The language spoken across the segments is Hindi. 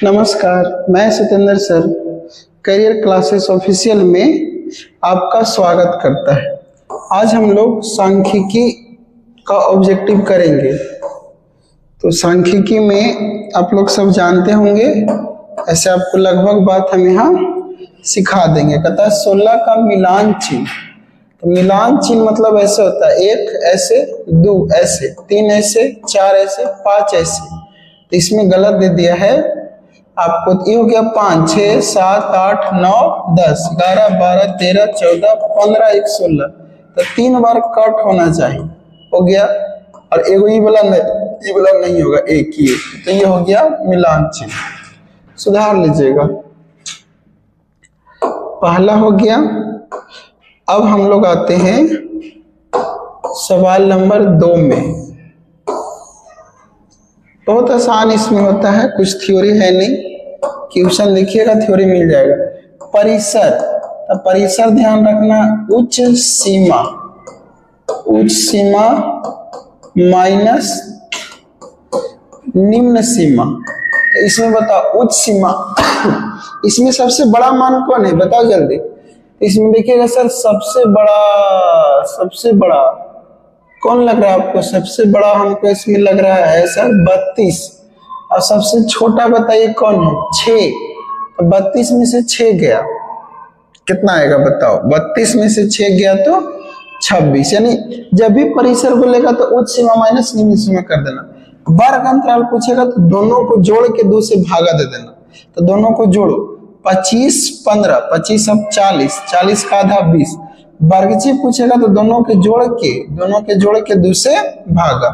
नमस्कार, मैं Satyendra sir career classes official में आपका स्वागत करता है। आज हम लोग सांख्यिकी का ऑब्जेक्टिव करेंगे। तो सांख्यिकी में आप लोग सब जानते होंगे, ऐसे आपको लगभग बात हम यहाँ सिखा देंगे। कहता है 16 का मिलान चिन्ह। तो मिलान चिन्ह मतलब ऐसे होता है, 1 ऐसे, 2 ऐसे, 3 ऐसे, 4 ऐसे, 5 ऐसे। तो इसमें गलत दे दिया है आपको। ये हो गया 5, 6, 7, 8, 9, 10, 11, 12, 13, 14, 15, 1, 16। तो 3 बार कट होना चाहिए, हो गया। और एगो ये वाला नहीं होगा, एक ही। तो ये हो गया मिलान चिन्ह, सुधार लीजिएगा। पहला हो गया। अब हम लोग आते हैं सवाल नंबर 2 में। बहुत आसान इसमें होता है, कुछ थ्योरी है नहीं। क्वेश्चन लिखिएगा, थ्योरी मिल जाएगा। परिसर, तो परिसर ध्यान रखना, उच्च सीमा माइनस निम्न सीमा। तो इसमें बताओ उच्च सीमा इसमें सबसे बड़ा मान कौन है, बताओ जल्दी। इसमें देखिएगा सर, सबसे बड़ा कौन लग रहा है आपको? सबसे बड़ा हमको इसमें लग रहा है सर 32। और सबसे छोटा बताइए कौन है? 6। तो 32 में से 6 गया, कितना आएगा बताओ? 32 में से 6 गया तो 26। यानी जब भी परिसर बोलेगा तो उच्च सीमा माइनस निम्न सीमा कर देना। वर्ग अंतराल पूछेगा तो दोनों को जोड़ के 2 से भागा दे देना। तो दोनों को जोड़ो, 25, 15, 25 अब 40, 40 का आधा 20। वर्गची पूछेगा तो दोनों के जोड़ के 2 से भागा।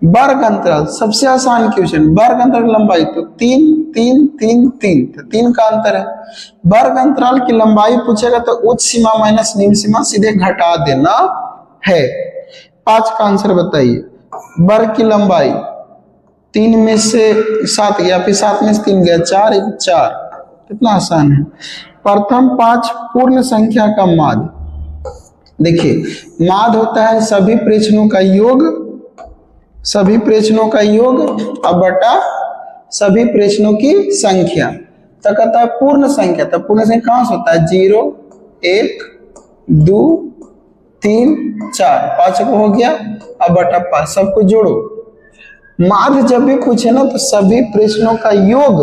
वर्ग अंतराल सबसे आसान क्वेश्चन। वर्ग अंतराल लंबाई तो 3, 3, 3, 3, तो 3 का अंतर है। वर्ग अंतराल की लंबाई पूछेगा तो उच्च सीमा माइनस निम्न सीमा सीधे घटा देना है। 5 का आंसर बताइए। वर्ग की लंबाई 3 में से 7 गया, फिर 7 में से 3 गया, 4, 1, 4। कितना आसान है। प्रथम 5 पूर्ण संख्या का माध्य। देखिए, माध्य होता है सभी प्रेक्षणों का योग अब बटा सभी प्रेक्षणों की संख्या। तो कहता है पूर्ण संख्या। तो पूर्ण संख्या कहां से होता है? 0, 1, 2, 3, 4, 5 को हो गया, अब बटा 5। सबको जोड़ो। माध्य जब भी पूछे ना तो सभी प्रेक्षणों का योग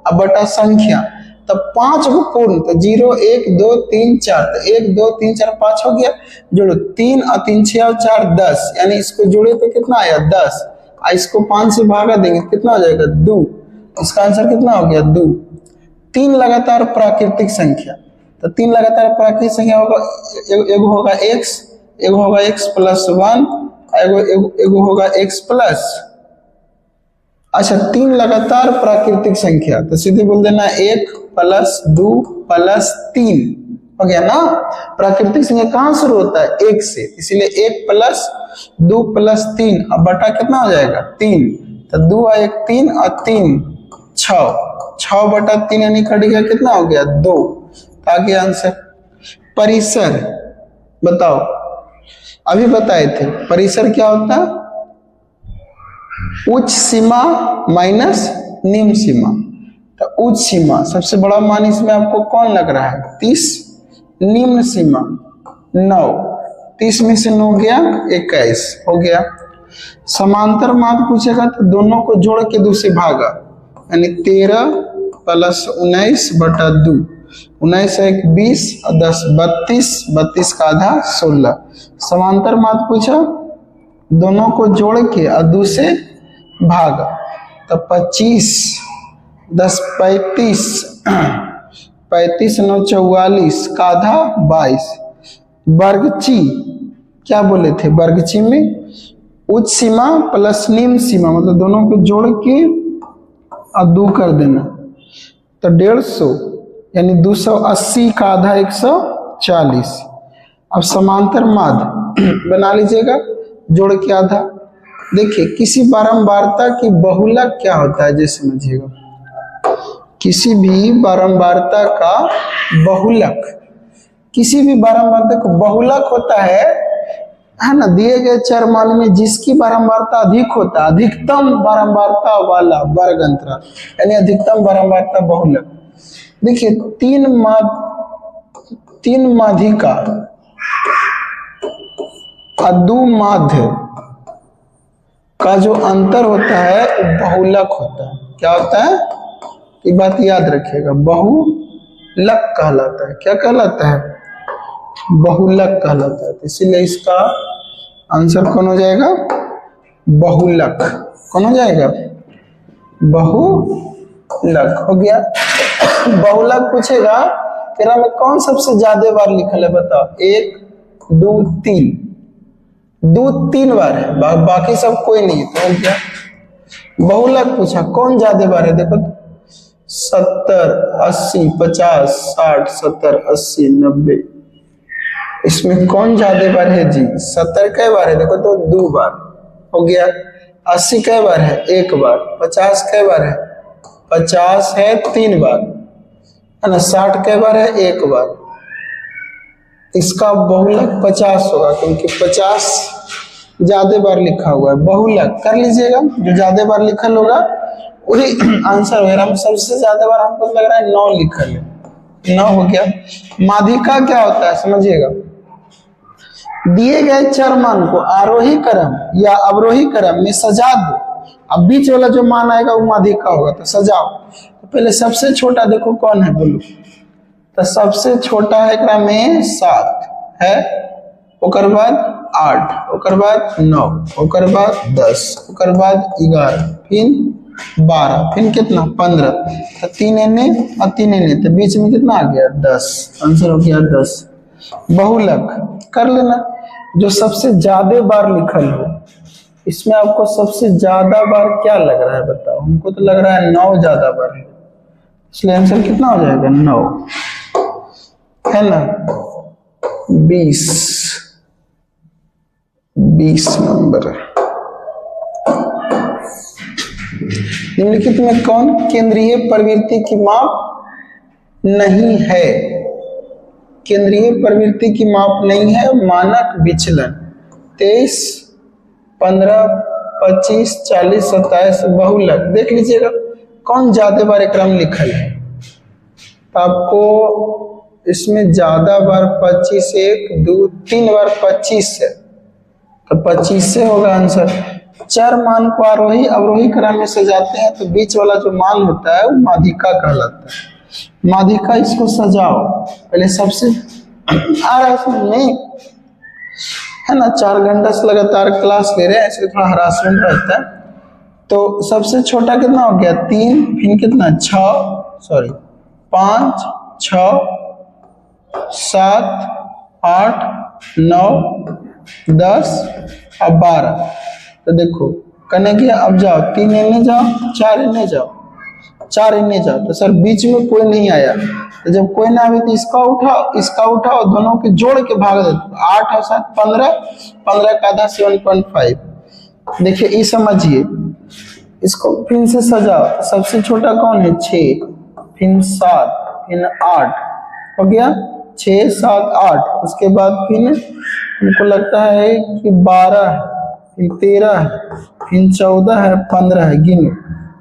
अब बटा संख्या। तब 5 को पूर्ण, तो 0, 1, 2, 3, 4, तो 1, 2, 3, 4, 5 हो गया। जोड़ो, 3 और 3, 6 और 4, 10। यानी इसको जोड़े तो कितना आया? 10। इसको 5 से भागा देंगे, कितना हो जाएगा? 2। इसका आंसर कितना हो गया? 2। 3 लगातार प्राकृतिक संख्या। तो 3 लगातार प्राकृतिक संख्या होगा, एगो होगा x, एगो होगा x प्लस 1, एगो होगा x प्लस। अच्छा, 3 लगातार प्राकृतिक संख्या, तो सीधे बोल देना 1 प्लस 2 प्लस 3 हो गया ना। प्राकृतिक संख्या कहां शुरू होता है? 1 से, इसीलिए 1 प्लस 2 प्लस 3, अब बटा कितना हो जाएगा? 3। तो 2 और 1 3 और 3 6 बटा 3 यानी कट गया, कितना हो गया? 2। आगे आंसर। परिसर बताओ, अभी बताए थे परिसर क्या होता है? उच्च सीमा माइनस निम्न सीमा। तो उच्च सीमा सबसे बड़ा मान इसमें आपको कौन लग रहा है? 30। निम्न सीमा 9, 30 में से 9 गया, 21 हो गया। समांतर माध्य पूछेगा तो दोनों को जोड़ के 2 से भागा, यानी 13 प्लस 19 बटा 2। 19 1 20 और 10 32, 32 का आधा 16। समांतर माध्य पूछा, दोनों को जोड़ के और 2 से भागा। तो 25, 10 35, 35 9 44 का आधा 22। वर्गची क्या बोले थे? वर्गची में उच्च सीमा प्लस निम्न सीमा, मतलब दोनों को जोड़ के और 2 कर देना। तो 150, यानी 280 का आधा 140। अब समांतर माध्य बना लीजिएगा, जोड़ के आधा। देखिए, किसी बारंबारता की बहुलक क्या होता है, जैसे समझिएगा। किसी भी बारंबारता का बहुलक, किसी भी बारंबारता का बहुलक होता है है ना, दिए गए चर मान में जिसकी बारंबारता अधिक होता है, अधिकतम बारंबारता वाला वर्ग अंतराल, यानी अधिकतम बारंबारता बहुलक। देखिए तीन माध्यिका और दो माध्य का जो अंतर होता है बहुलक होता है। क्या होता है, ये बात याद रखिएगा, बहुलक कहलाता है। क्या कहलाता है, बहुलक कहलाता है। तो इसीलिए इसका आंसर कौन हो जाएगा, बहुलक। कौन हो जाएगा, बहुलक हो गया। बहुलक पूछेगा तेरा में कौन सबसे ज्यादा बार लिखल है, बताओ। 1 2 3, 2-3 बार है, बाकी सब कोई नहीं। तो हो गया बहुलक। पूछा कौन ज्यादा बार है, देखो 70 80 50 60 70 80 90, इसमें कौन ज्यादा बार है जी, 70 कै बार है, देखो तो 2 बार हो गया। 80 कै बार है, 1 बार। 50 कै बार है, 50 है 3 बार, है ना। 60 कै बार है, 1 बार। इसका बहुलक 50 होगा, क्योंकि 50 ज्यादा बार लिखा हुआ है। बहुलक कर लीजिएगा, जो ज्यादा बार लिखल होगा वही आंसर होगा। हम सबसे ज्यादा बार हमको लग रहा है 9 लिखल है, 9 हो गया। माध्यिका क्या होता है समझिएगा, दिए गए चर मान को आरोही क्रम या अवरोही क्रम में सजा दो, अब बीच वाला जो मान आएगा वो माध्यिका होगा। तो सजाओ, तो पहले सबसे छोटा देखो कौन है, बोलो। तो सबसे छोटा है एकरा में 7 है, ओकर बाद 8, ओकर बाद 9, ओकर बाद 10, ओकर बाद 11, फिर 12, फिर कितना 15, तो 3 एने और 3 एने, तो बीच में कितना आ गया 10, आंसर हो गया 10। बहुलक कर लेना, जो सबसे ज्यादा बार लिखल हो। इसमें आपको सबसे ज्यादा बार क्या लग रहा है बताओ, हमको तो लग रहा है 9 ज्यादा बार है, इसलिए आंसर कितना हो जाएगा 9, है ना। 20 नंबर। निम्नलिखित में कौन केंद्रीय प्रवृत्ति की माप नहीं है, केंद्रीय प्रवृत्ति की माप नहीं है। मानक विचलन 23 15 25 40 27 बहुलक। देख लीजिएगा कौन ज्यादा बार क्रम लिखल है, तो आपको इसमें ज्यादा बार 25 1 2 3 बार 25 है, तो 25 से होगा आंसर। चर मान को आरोही अवरोही क्रम में सजाते हैं, तो बीच वाला जो मान होता है वो माध्यिका कहलाता है। माध्यिका, इसको सजाओ पहले। सबसे आ रहा है नहीं, है ना, 4 घंटा से लगातार क्लास ले रहे हैं, इसलिए थोड़ा हरासमेंट रहता है। तो सबसे छोटा कितना हो गया 3, फिर कितना 5 6 7 8 9 10 और 12। तो देखो करने के अब जाओ 3 इन्हें जाओ, 4 इन्हें जाओ, 4 इन्हें जाओ। तो सर बीच में कोई नहीं आया, तो जब कोई ना आवे तो इसका उठाओ, दोनों के जोड़ के भाग देते। 8 और 7 15, 15 का आधा 7.5। देखिए ये समझिए, इसको फिर से सजाओ। सबसे छोटा कौन है 6, फिर 7, फिर 8 हो गया, 6 7 8। उसके बाद फिर हमको लगता है कि 12 है, फिर 13 है, फिर 14 है, 15 है। गिनो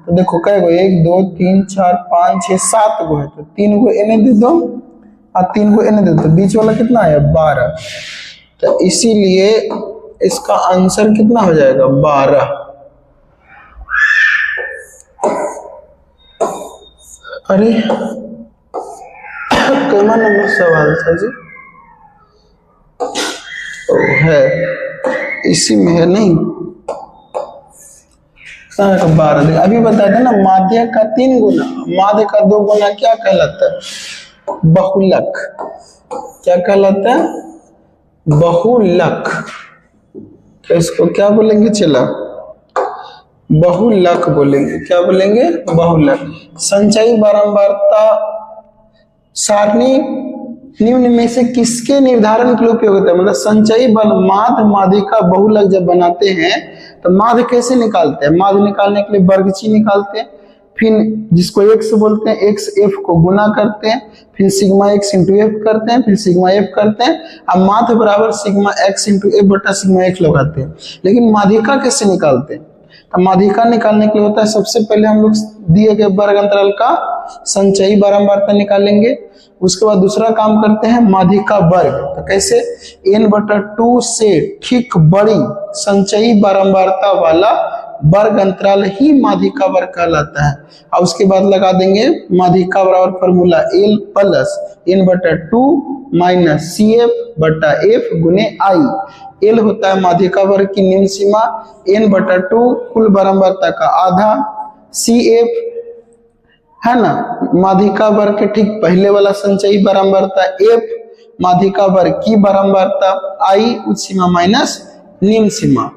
तो देखो कै गो 1 2 3 4 5 6 7 गो है, तो 3 गो इन्हें दे दो और 3 गो इन्हें दे दो, तो बीच वाला कितना है 12। तो इसीलिए इसका आंसर कितना हो जाएगा 12। अरे कितना नंबर सवाल था जी, ओ है इसी में है नहीं 12। अभी बता देना, माध्य का 3 गुना, माध्य का 2 गुना क्या कहलाता है बहुलक। क्या कहलाता है बहुलक। तो इसको क्या बोलेंगे, चला बहुलक बोलेंगे। क्या बोलेंगे बहुलक। संचयी बारंबारता सारणी निम्न में से किसके निर्धारण के लिए उपयोग होता है। मतलब संचयी माध्य माध्यिका बहुलक जब बनाते हैं तो माध्य कैसे निकालते हैं, माध्य निकालने के लिए वर्ग ची निकालते हैं। फिर जिसको एक्स बोलते हैं, एक्स एफ को गुना करते हैं, फिर सिग्मा एक्स इंटू एफ करते हैं, फिर सिग्मा एफ करते हैं, अब माध्य बराबर सिग्मा एक्स इंटू एफ बटा सिग्मा एक्स लगाते हैं। लेकिन माध्यिका कैसे निकालते हैं? तो माध्यिका निकालने के लिए होता है, सबसे पहले हम लोग दिए गए वर्ग अंतराल का संचयी बारंबारता निकालेंगे, उसके बाद दूसरा काम करते हैं माध्यिका वर्ग। तो कैसे? n/2 से ठीक बड़ी संचयी बारंबारता वाला वर्ग अंतराल ही माध्यिका वर्ग कहलाता है। और उसके बाद लगा देंगे माध्यिका बराबर formula L plus n/2 minus CF/F गुने I। L होता है माध्यिका वर्ग की निम्न सीमा, n/2 कुल बारंबारता का आधा, CF है ना माध्यिका वर्ग के ठीक पहले वाला संचयी बारंबारता, F माध्यिका वर्ग की बारंबारता, I उच्च सीमा माइनस निम्न सीमा।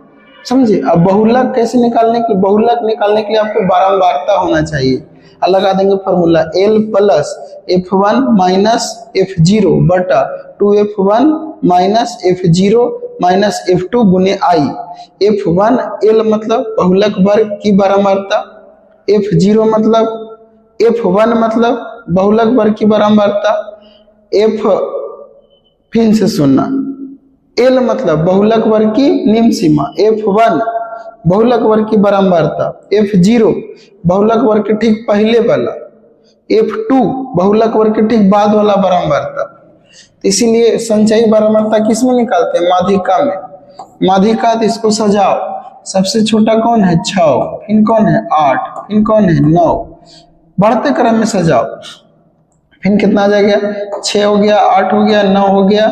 समझे? अब बहुलक कैसे निकालने के? बहुलक निकालने के लिए आपको बारंबारता होना चाहिए। लगा देंगे formula L plus F1 minus F0 बटा 2F1 minus F0 minus F2 गुने I। F1 L मतलब बहुलक वर्ग की बारंबारता, F0 मतलब F1 मतलब बहुलक वर्ग की बारंबारता, F फिर से सुनना, L मतलब बहुलक वर्ग की निम्न सीमा, F1 बहुलक वर्ग की बारंबारता, F0 बहुलक वर्ग के ठीक पहले वाला, F2 बहुलक वर्ग के ठीक बाद वाला बारंबारता। तो इसीलिए संचयी बारंबारता किसमें निकालते हैं? माध्यिका में। माध्यिका तो इसको सजाओ, सबसे छोटा कौन है? 6, फिर कौन है? 8, फिर कौन है? 9, बढ़ते क्रम में सजाओ। फिर कितना आ जाएगा? 6 हो गया, 8 हो गया, 9 हो गया।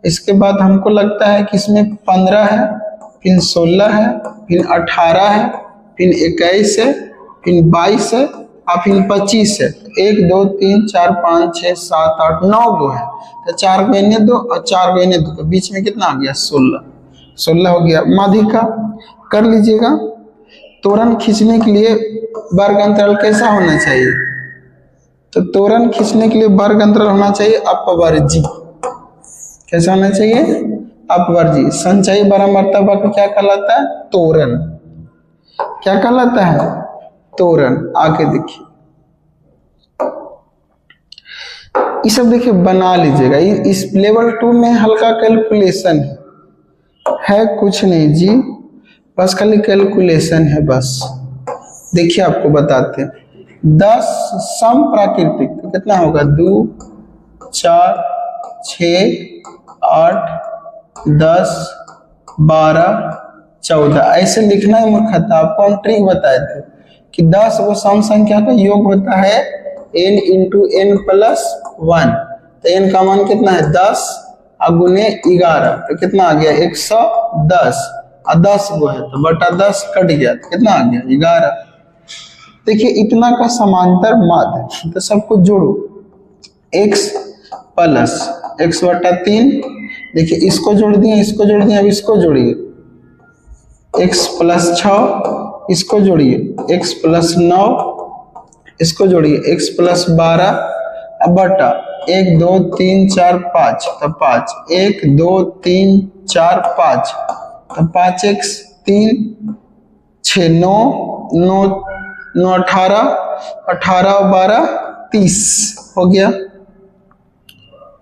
इसके बाद हमको लगता है कि इसमें 15 है, फिर 16 है, फिर 18 है, फिर 21 है, फिर 22 है और फिर 25 है। 1 2 3 4 5 6 7 8 9 गो है, तो 4 को इन्हें दो और 4 को इन्हें दो, तो बीच में कितना आ गया? 16 हो गया। माध्यिका कर लीजिएगा। तोरण खींचने के लिए वर्ग अंतराल कैसा होना चाहिए? तो तोरण खींचने के लिए वर्ग अंतराल होना चाहिए अपवर्जी। कैसा होना चाहिए? अपवर्जी। संचयी बारंबारता वक्र क्या कहलाता है? तोरण। क्या कहलाता है? तोरण। आगे देखिए, ये सब देखिए बना लीजिएगा। इस लेवल 2 में हल्का कैलकुलेशन है, कुछ नहीं जी, बस खाली कैलकुलेशन है बस। देखिए आपको बताते हैं, 10 सम प्राकृतिक तो कितना होगा? 2 4 6 8 10 12 14 ऐसे लिखना है मूर्खता। आपको हम ट्रिक बताए थे कि 10 वो सम संख्या का योग होता है n इंटू n प्लस 1। तो n का मान कितना है? 10 और गुने 11, तो कितना आ गया? 110 और 10 वो है तो बटा 10 कट गया, तो कितना आ गया? 11। देखिए इतना का समांतर माध्य, तो सबको जोड़ो, x प्लस x बटा 3। देखिए इसको जोड़ दिए, इसको जोड़ दिए, अब इसको जोड़िए, x प्लस 6, इसको जोड़िए, x प्लस 9, इसको जोड़िए, x प्लस 12, अब बटा 1 2 3 4 5, तो 5 1 2 3 4 5, तो 5x 3 6 9 9 9 18 18 और 12 30 हो गया,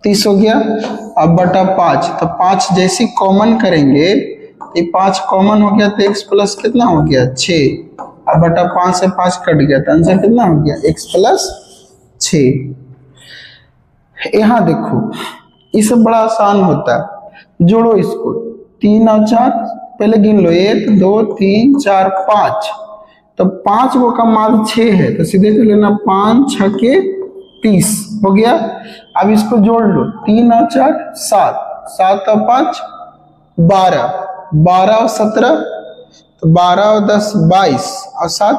30 हो गया। अब बटा 5, तो 5 जैसे कॉमन करेंगे, ये 5 कॉमन हो गया तो x प्लस कितना हो गया? 6। अब बटा 5 से 5 कट गया, तो आंसर कितना हो गया? x plus 6। यहाँ देखो ये सब बड़ा आसान होता है, जोड़ो इसको, 3 और 4 पहले गिन लो, 1 2 3 4 5, तो 5 को का मान 6 है, तो सीधे कर लेना 5 6 के 30 हो गया। अब इसको जोड़ लो, 3 और 4 7, 7 और 5 12, 12 और 17, तो 12 और 10 22 और 7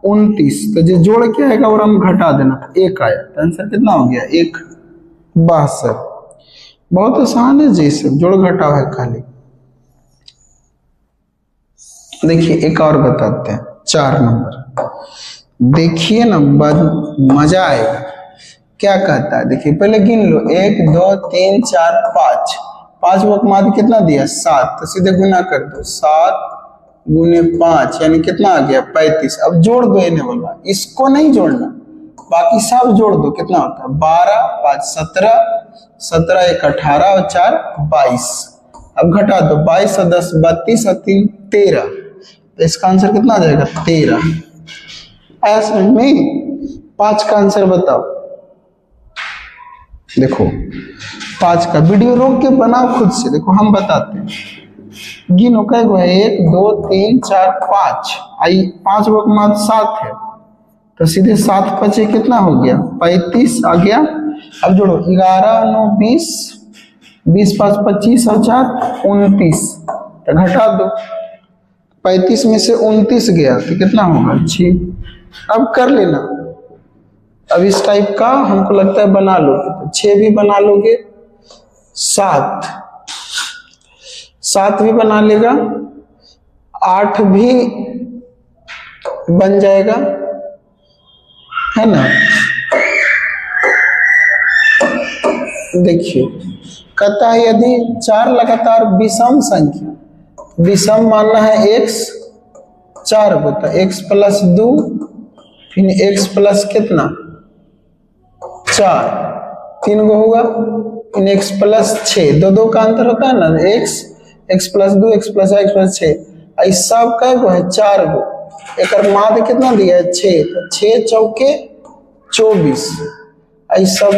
29, तो जो जोड़ के आएगा और हम घटा देना, 1 आया, तो आंसर कितना हो गया? 1 62। बहुत आसान है जी, सब जोड़ घटाव है खाली। देखिए एक और बताते हैं, 4 नंबर देखिए ना, मजा आएगा। क्या कहता है? देखिए पहले गिन लो, 1 2 3 4 5, 5 को माध्य कितना दिया? 7, तो सीधे गुना कर दो, 7 गुने 5 यानी कितना आ गया 35। अब जोड़ दो इन्हें वाला, इसको नहीं जोड़ना, बाकी सब जोड़ दो। कितना होता है 12, 5 17, 17 1 18 और 4 22। अब घटा दो 22 और 10 32 और 3 13, तो इसका आंसर कितना आ जाएगा 13। आया समझ में? 5 का आंसर बताओ। देखो 5 का वीडियो रोक के बनाओ खुद से। देखो हम बताते हैं। गिनो कै गो है 1 2 3 4 5, आई 5 गो के बाद 7 है, तो सीधे 7 5 कितना हो गया 35 आ गया। अब जोड़ो 11 9 20, 20 5 25 और 4 29, तो घटा दो 35 में से 29 गया तो कितना होगा 6। अब कर लेना। अब इस टाइप का हमको लगता है बना लोगे, तो 6 भी बना लोगे, 7 भी बना लेगा, 8 भी बन जाएगा, है ना। देखिए कहता है यदि 4 लगातार विषम संख्या, विषम मानना है x 4 को, तो x प्लस 2 फिर x प्लस कितना 4 3 गो होगा, फिर x प्लस 6, दो का अंतर होता है ना, x प्लस 2 x प्लस 6, इस सब का गो है 4 गो, एक माध्य कितना दिया है 6, तो 6 चौके 24, इस सब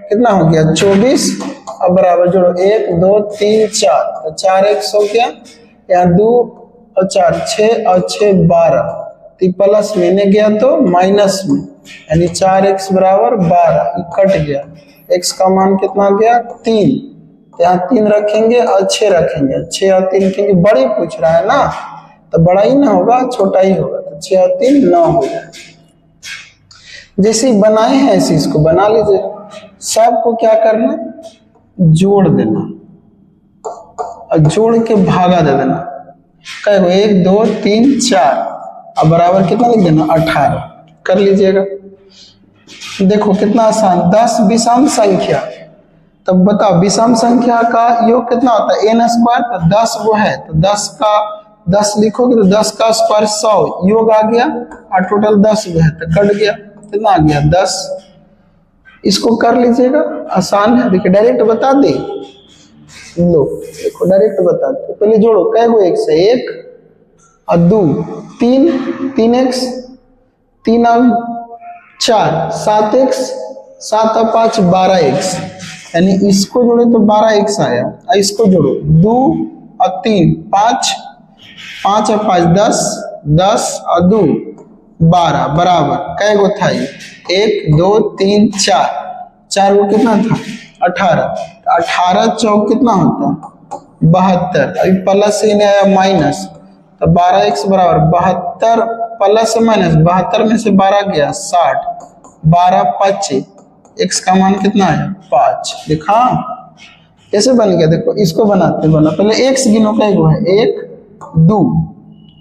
कितना हो गया 24। अब बराबर जोड़ो 1 2 3 4, तो 4 x हो गया, यहाँ 2 और 4 6 और 6 12, तो प्लस में ने गया तो माइनस में, यानी 4x बराबर 12, कट गया। x का मान कितना गया 3, तो यहाँ 3 रखेंगे और 6 रखेंगे, 6 और 3 क्योंकि बड़ी पूछ रहा है ना, तो बड़ा ही ना होगा छोटा ही होगा, तो 6 और 3 9 हो जाए। जैसे बनाए हैं ऐसे इसको बना लीजिए। सबको क्या करना जोड़ देना और जोड़ के भागा दे देना। कहो 1 2 3 4, अब बराबर कितना लिख देना 18, कर लीजिएगा। देखो कितना आसान, 10 विषम संख्या, तब बताओ विषम संख्या का योग कितना होता है n स्क्वायर, तो 10 वो है तो 10 का 10 लिखोगे तो 10 का स्क्वायर 100, योग आ गया, और टोटल 10 वो है तो कट गया, कितना आ गया 10। इसको कर लीजिएगा, आसान है। देखिए डायरेक्ट बता दे, लो देखो डायरेक्ट बताते, पहले जोड़ो कै गो x है 1 और 2 3, 3x 3 और 4 7x, 7 और 5 12x, यानी इसको जोड़े तो 12x आया, और इसको जोड़ो 2 और 3 5, 5 और 5 10, 10 और 2 12 बराबर कै गो था 1 2 3 4, 4 गो कितना था 18, 18 चौक कितना होता 72, अभी प्लस से आया माइनस, तो 12x बराबर 72 प्लस माइनस 72 में से 12 गया 60, 12 25, x का मान कितना है 5। देखा कैसे बन गया। देखो इसको बनाते बना, पहले x गिनो कै गो है 1 2,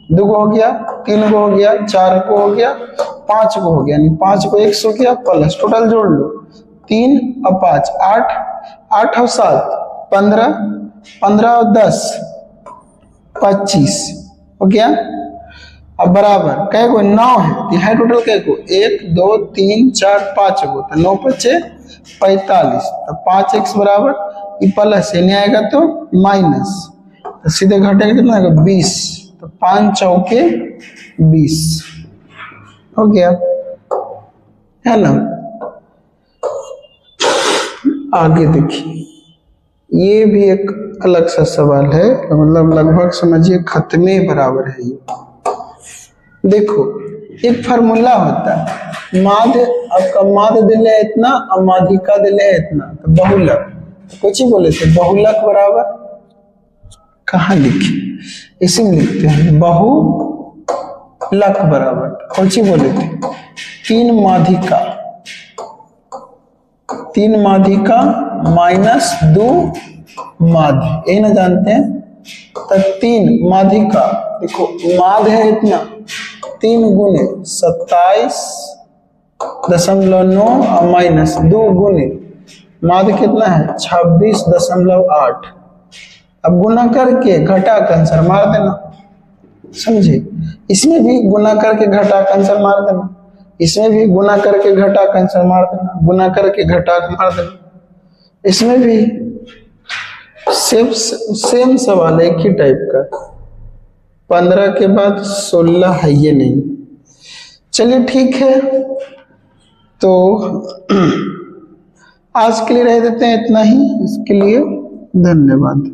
2 गो हो गया, 3 गो हो गया, 4 को हो गया, 5 को हो गया, यानी 5 को x हो गया, प्लस टोटल जोड़ लो 3 और 5 8, 8 और 7 15, 15 और 10 25 हो गया। अब बराबर कै गो 9 है, तो यहाँ टोटल कै गो 1 2 3 4 5 गो, तो 9 5 45, तो 5x बराबर ये प्लस से नहीं आएगा तो माइनस, तो सीधे घटेगा कितना आएगा 20, तो 5 चौके 20 हो गया, है ना। आगे देखिए, ये भी एक अलग सा सवाल है, मतलब लगभग समझिए खत्मे बराबर है ये। देखो एक फार्मूला होता है, माध्य आपका माध्य दिले है इतना और माध्यिका दिले है इतना, तो बहुलक, तो कुछ ही बोले थे बहुलक बराबर, कहाँ लिखे इसी में लिखते हैं बहुलक बराबर, कुछ ही बोले थे 3 माध्यिका, 3 माध्यिका माइनस 2 माध्य, यही ना जानते हैं। तो 3 माध्यिका, देखो माध्य है इतना, 3 गुने 27.9 और माइनस 2 गुने माध्य कितना है 26.8। अब गुना करके घटा कर आंसर मार देना, समझे? इसमें भी गुना करके घटा के आंसर मार देना, इसमें भी गुना करके घटा के आंसर मार देना, गुना करके घटा के मार देना, इसमें भी सेम सवाल है, एक ही टाइप का। 15 के बाद 16 है ये नहीं। चलिए ठीक है, तो आज के लिए रह देते हैं इतना ही। इसके लिए धन्यवाद।